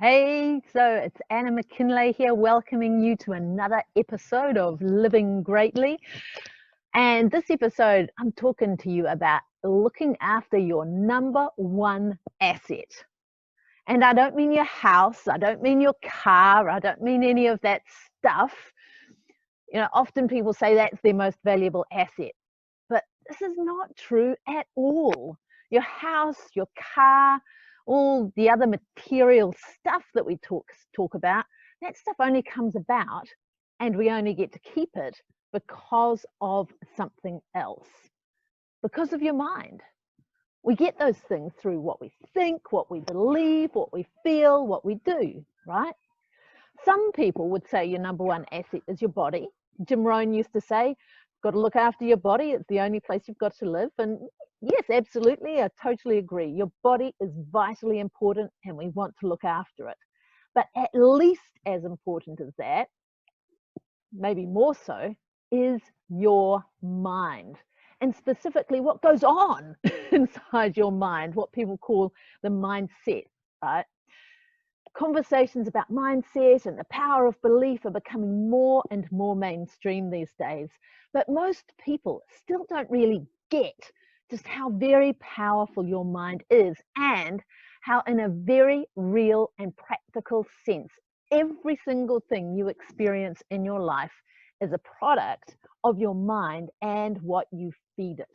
Hey, so it's Anna McKinlay here, welcoming you to another episode of Living Greatly. And this episode, I'm talking to you about looking after your number one asset. And I don't mean your house, I don't mean your car, I don't mean any of that stuff. Often people say that's their most valuable asset, but this is not true at all. Your house, your car, all the other material stuff that we talk about, that stuff only comes about and we only get to keep it because of something else, because of your mind. We get those things through what we think, what we believe, what we feel, what we do, right? Some people would say your number one asset is your body. Jim Rohn used to say, got to look after your body. It's the only place you've got to live. And yes, absolutely. I totally agree. Your body is vitally important and we want to look after it. But at least as important as that, maybe more so, is your mind. And specifically what goes on inside your mind, what people call the mindset, right? Conversations about mindset and the power of belief are becoming more and more mainstream these days. But most people still don't really get just how very powerful your mind is and how, in a very real and practical sense, every single thing you experience in your life is a product of your mind and what you feed it.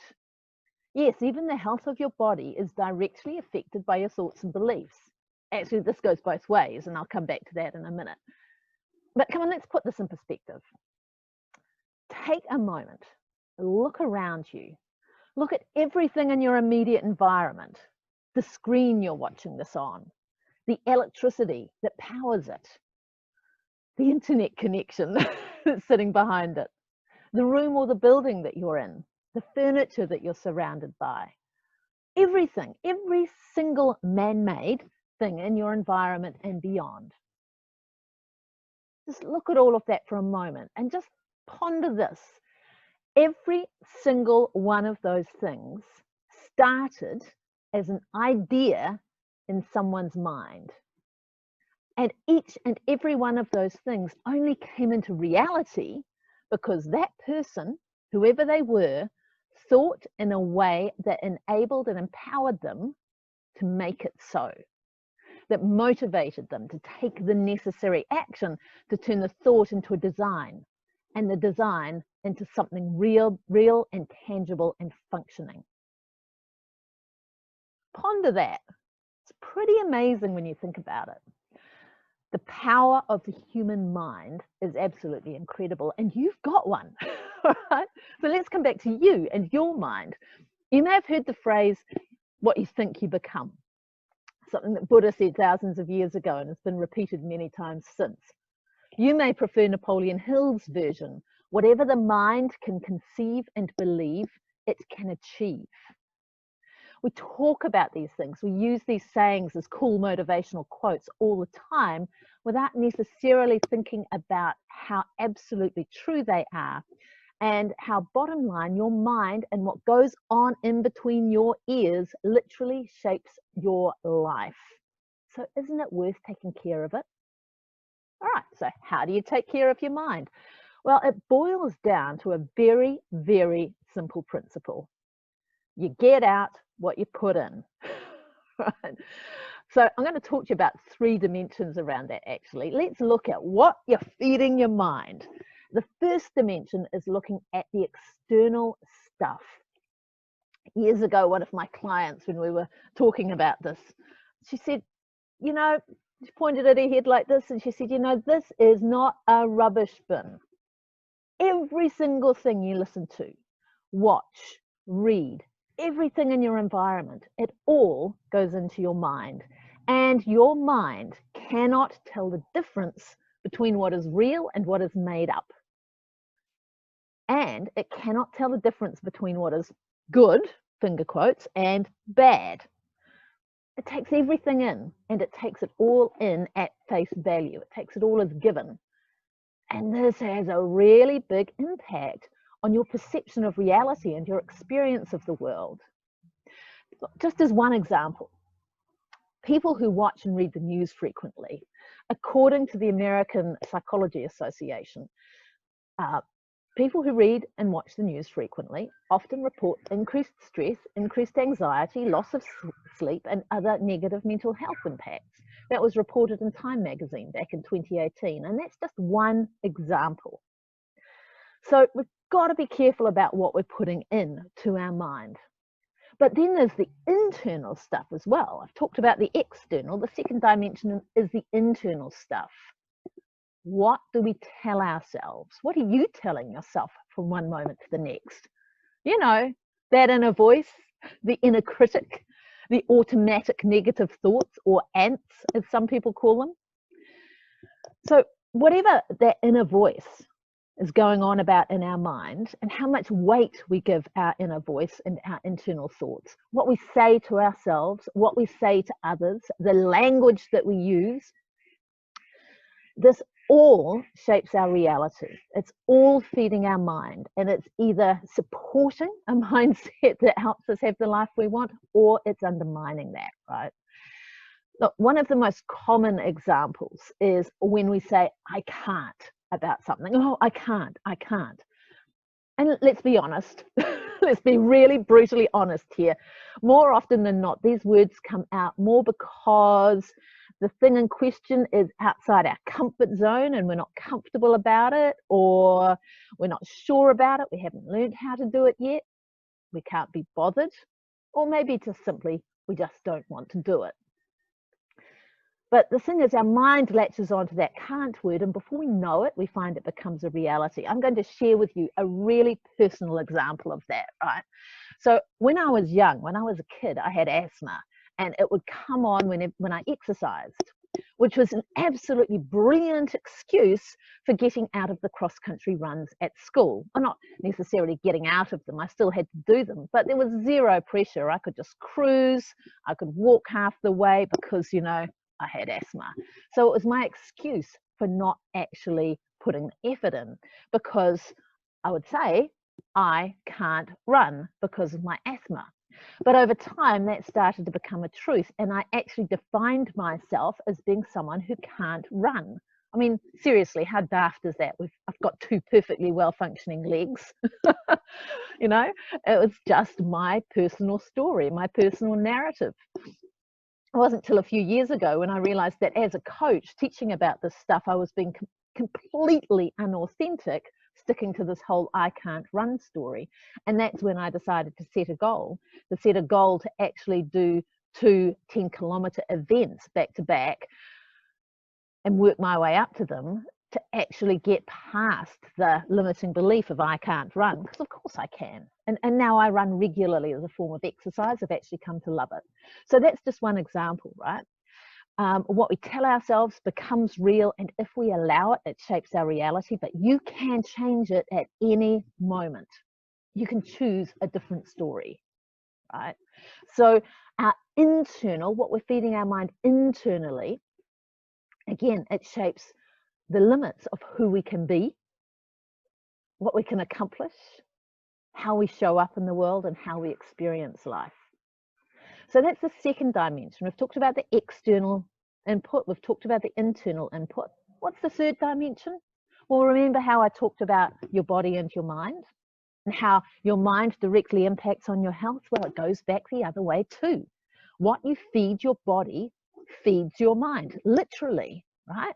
Yes, even the health of your body is directly affected by your thoughts and beliefs. Actually, this goes both ways, and I'll come back to that in a minute. But come on, let's put this in perspective. Take a moment, look around you, look at everything in your immediate environment, the screen you're watching this on, the electricity that powers it, the internet connection that's sitting behind it, the room or the building that you're in, the furniture that you're surrounded by. Everything, every single man-made thing in your environment and beyond. Just look at all of that for a moment and just ponder this. Every single one of those things started as an idea in someone's mind. And each and every one of those things only came into reality because that person, whoever they were, thought in a way that enabled and empowered them to make it so, that motivated them to take the necessary action to turn the thought into a design, and the design into something real and tangible and functioning. Ponder that. It's pretty amazing when you think about it. The power of the human mind is absolutely incredible, and you've got one. All right? So let's come back to you and your mind. You may have heard the phrase, what you think you become. Something that Buddha said thousands of years ago and has been repeated many times since. You may prefer Napoleon Hill's version. Whatever the mind can conceive and believe, it can achieve. We talk about these things. We use these sayings as cool motivational quotes all the time without necessarily thinking about how absolutely true they are and how, bottom line, your mind and what goes on in between your ears literally shapes your life. So isn't it worth taking care of it? All right, so how do you take care of your mind? Well, it boils down to a very, very simple principle. You get out what you put in. Right? So I'm going to talk to you about 3 dimensions around that, actually. Let's look at what you're feeding your mind. The first dimension is looking at the external stuff. Years ago, one of my clients, when we were talking about this, she said, she pointed at her head like this and she said, this is not a rubbish bin. Every single thing you listen to, watch, read, everything in your environment, it all goes into your mind. And your mind cannot tell the difference between what is real and what is made up. And it cannot tell the difference between what is good, finger quotes, and bad. It takes everything in and it takes it all in at face value. It takes it all as given. And this has a really big impact on your perception of reality and your experience of the world. Just as one example, people who watch and read the news frequently, according to the American Psychology Association, people who read and watch the news frequently often report increased stress, increased anxiety, loss of sleep, and other negative mental health impacts. That was reported in Time magazine back in 2018, and that's just one example. So we've got to be careful about what we're putting in to our mind. But then there's the internal stuff as well. I've talked about the external. The second dimension is the internal stuff. What do we tell ourselves? What are you telling yourself from one moment to the next? You know, that inner voice, the inner critic, the automatic negative thoughts, or ants, as some people call them. So whatever that inner voice is going on about in our mind, and how much weight we give our inner voice and our internal thoughts, what we say to ourselves, what we say to others, the language that we use, this all shapes our reality. It's all feeding our mind, and it's either supporting a mindset that helps us have the life we want, or it's undermining that, right? Look, one of the most common examples is when we say, I can't, about something. Oh, I can't. And let's be honest, let's be really brutally honest here. More often than not, these words come out more because the thing in question is outside our comfort zone and we're not comfortable about it, or we're not sure about it, we haven't learned how to do it yet, we can't be bothered, or maybe just simply we just don't want to do it. But the thing is, our mind latches onto that can't word, and before we know it, we find it becomes a reality. I'm going to share with you a really personal example of that, right? So when I was young, when I was a kid, I had asthma, and it would come on when I exercised, which was an absolutely brilliant excuse for getting out of the cross-country runs at school. Well, not necessarily getting out of them, I still had to do them, but there was zero pressure. I could just cruise, I could walk half the way because, you know, I had asthma. So it was my excuse for not actually putting the effort in, because I would say I can't run because of my asthma. But over time, that started to become a truth, and I actually defined myself as being someone who can't run. I mean, seriously, how daft is that? I've got two perfectly well-functioning legs. You know, it was just my personal story, my personal narrative. It wasn't till a few years ago when I realized that as a coach teaching about this stuff, I was being completely unauthentic, sticking to this whole I can't run story. And that's when I decided to set a goal to actually do 2 10-kilometer events back to back and work my way up to them, to actually get past the limiting belief of I can't run, because of course I can. And now I run regularly as a form of exercise. I've actually come to love it. So that's just one example, right? What we tell ourselves becomes real, and if we allow it, it shapes our reality, but you can change it at any moment. You can choose a different story, right? So our internal, what we're feeding our mind internally, again, it shapes the limits of who we can be, what we can accomplish, how we show up in the world, and how we experience life. So that's the second dimension. We've talked about the external input. We've talked about the internal input. What's the third dimension? Well, remember how I talked about your body and your mind, and how your mind directly impacts on your health? Well, it goes back the other way too. What you feed your body feeds your mind, literally, right?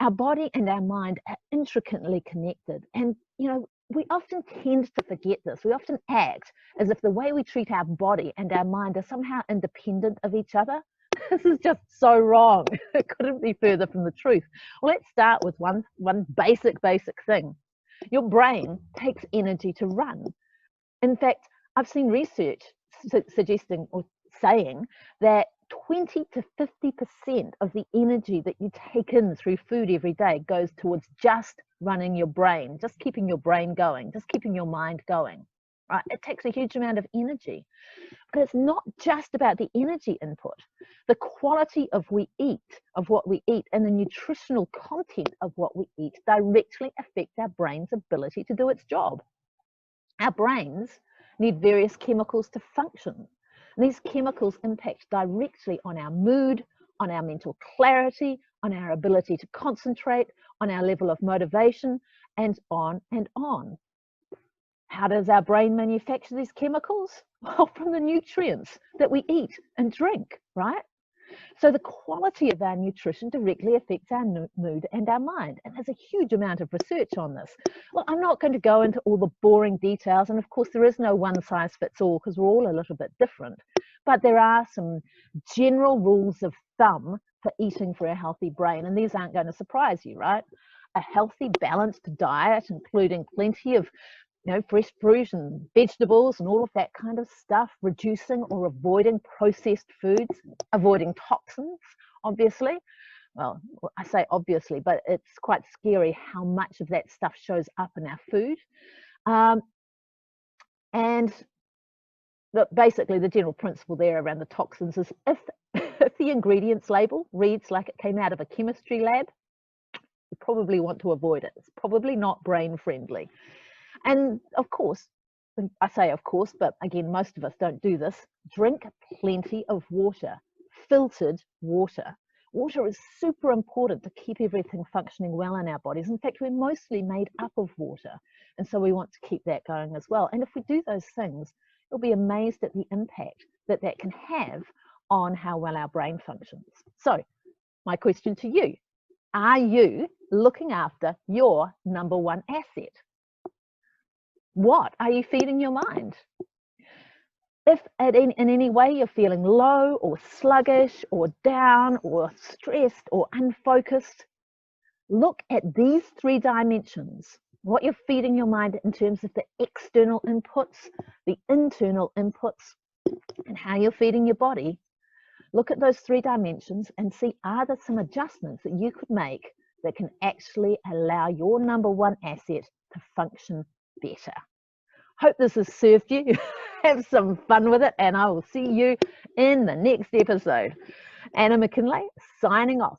Our body and our mind are intricately connected. And, you know, we often tend to forget this. We often act as if the way we treat our body and our mind are somehow independent of each other. This is just so wrong. It couldn't be further from the truth. Well, let's start with one basic thing. Your brain takes energy to run. In fact, I've seen research suggesting or saying that 20 to 50% of the energy that you take in through food every day goes towards just running your brain, just keeping your brain going, just keeping your mind going, right? It takes a huge amount of energy. But it's not just about the energy input. The quality of what we eat, and the nutritional content of what we eat directly affect our brain's ability to do its job. Our brains need various chemicals to function. And these chemicals impact directly on our mood, on our mental clarity, on our ability to concentrate, on our level of motivation, and on and on. How does our brain manufacture these chemicals? Well, from the nutrients that we eat and drink, right? So the quality of our nutrition directly affects our mood and our mind. And there's a huge amount of research on this. Well, I'm not going to go into all the boring details. And of course, there is no one size fits all because we're all a little bit different. But there are some general rules of thumb for eating for a healthy brain. And these aren't going to surprise you, right? A healthy, balanced diet, including plenty of fresh fruit and vegetables and all of that kind of stuff, reducing or avoiding processed foods, avoiding toxins, obviously. Well, I say obviously, but it's quite scary how much of that stuff shows up in our food. And basically the general principle there around the toxins is if the ingredients label reads like it came out of a chemistry lab, you probably want to avoid it. It's probably not brain friendly. And of course, I say of course, but again, most of us don't do this. Drink plenty of water, filtered water. Water is super important to keep everything functioning well in our bodies. In fact, we're mostly made up of water. And so we want to keep that going as well. And if we do those things, you'll be amazed at the impact that that can have on how well our brain functions. So my question to you, are you looking after your number one asset? What are you feeding your mind? If in any way you're feeling low or sluggish or down or stressed or unfocused, look at these three dimensions. What you're feeding your mind in terms of the external inputs, the internal inputs, and how you're feeding your body. Look at those three dimensions and see, are there some adjustments that you could make that can actually allow your number one asset to function better. Hope this has served you. Have some fun with it, and I will see you in the next episode. Anna McKinley signing off.